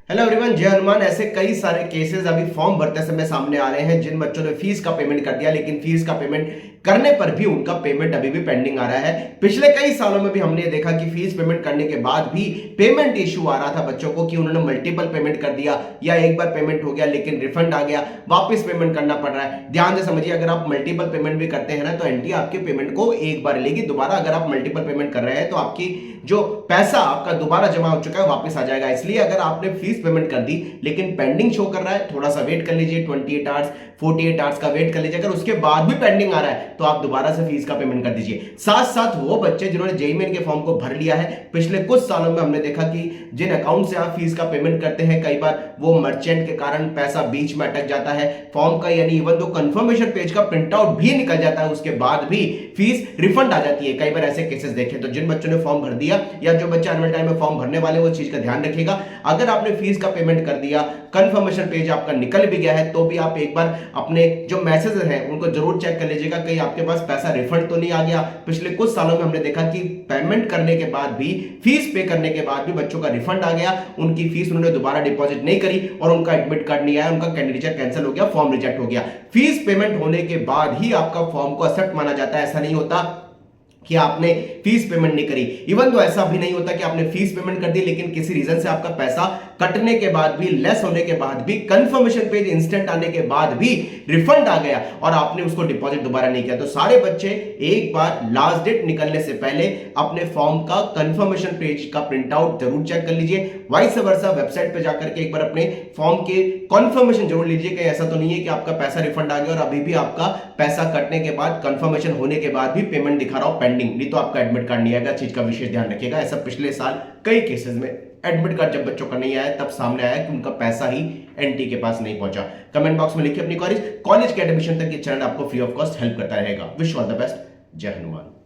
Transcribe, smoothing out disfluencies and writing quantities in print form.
Hello everyone, जय हनुमान। ऐसे कई सारे केसेस अभी फॉर्म भरते समय सामने आ रहे हैं जिन बच्चों ने फीस का पेमेंट कर दिया, लेकिन फीस का पेमेंट करने पर भी उनका पेमेंट अभी भी पेंडिंग आ रहा है। पिछले कई सालों में भी हमने देखा कि फीस पेमेंट करने के बाद भी पेमेंट इशू आ रहा था बच्चों को कि उन्होंने मल्टीपल पेमेंट कर दिया या एक बार पेमेंट हो गया लेकिन रिफंड आ गया, वापस पेमेंट करना पड़ रहा है। ध्यान से समझिए, अगर आप मल्टीपल पेमेंट भी करते हैं ना तो एनटी आपके पेमेंट को एक बार लेगी। दोबारा अगर आप मल्टीपल पेमेंट कर रहे हैं तो आपकी जो पैसा आपका दोबारा जमा हो चुका है वापस आ जाएगा। इसलिए अगर आपने फीस पेमेंट कर दी लेकिन पेंडिंग शो कर रहा है, थोड़ा सा वेट कर लीजिए, 28 आवर्स 48 आवर्स का वेट कर लीजिए। अगर उसके बाद भी पेंडिंग आ रहा है तो आप दोबारा से फीस का पेमेंट कर दीजिए। साथ साथ वो बच्चे जिन्होंने जेईई मेन के फॉर्म को भर लिया है, पिछले कुछ सालों में हमने देखा कि जिन अकाउंट से आप फीस का पेमेंट करते हैं, कई बार वो मर्चेंट के कारण पैसा बीच में अटक जाता है फॉर्म का, यानी इवन दो कंफर्मेशन पेज का प्रिंट आउट भी निकल जाता है, उसके बाद भी फीस रिफंड आ जाती है। कई बार ऐसे केसेस देखे। तो जिन बच्चों ने फॉर्म भर दिया या जो बच्चे आने वाले टाइम में फॉर्म भरने वाले, वो चीज का ध्यान रखिएगा। अगर आपने फीस का पेमेंट कर दिया, कंफर्मेशन पेज आपका निकल भी गया है, तो भी आप एक बार अपने जो मैसेज हैं उनको जरूर चेक कर लीजिएगा कहीं आपके पास पैसा रिफंड तो नहीं आ गया। पिछले कुछ सालों में हमने देखा कि पेमेंट करने के बाद भी, फीस पे करने के बाद भी बच्चों का रिफंड आ गया, उनकी फीस उन्होंने दोबारा डिपॉजिट नहीं करी और उनका एडमिट कार्ड नहीं आया, उनका कैंडिडेट कैंसिल हो गया, फॉर्म रिजेक्ट हो गया। फीस पेमेंट होने के बाद ही आपका फॉर्म को एक्सेप्ट माना जाता है। ऐसा नहीं होता कि आपने फीस पेमेंट नहीं करी। इवन तो ऐसा भी नहीं होता कि आपने फीस पेमेंट कर दी लेकिन किसी रीजन से आपका पैसा कटने के बाद भी, लेस होने के बाद भी, कंफर्मेशन पेज इंस्टेंट आने के बाद भी रिफंड आ गया और आपने उसको डिपॉजिट दोबारा नहीं किया। तो सारे बच्चे एक बार लास्ट डेट निकलने से पहले अपने फॉर्म का कंफर्मेशन पेज का प्रिंट आउट जरूर चेक कर लीजिए। वाइस वर्सा वेबसाइट पे जाकर के एक बार अपने फॉर्म के कंफर्मेशन जरूर लीजिए। कहीं ऐसा तो नहीं है कि आपका पैसा रिफंड आ गया और अभी भी आपका पैसा कटने के बाद, कंफर्मेशन होने के बाद भी पेमेंट दिखा रहा हो पेंडिंग, नहीं तो आपका एडमिट कार्ड नहीं आएगा। चीज का विशेष ध्यान रखिएगा। ऐसा पिछले साल कई केसेस में एडमिट कार्ड जब बच्चों का नहीं आया तब सामने आया कि उनका पैसा ही एनटी के पास नहीं पहुंचा। कमेंट बॉक्स में लिखिए अपनी कॉलेज के एडमिशन तक ये चैनल आपको फ्री ऑफ कॉस्ट हेल्प करता रहेगा। Wish all the best. जय हनुमान।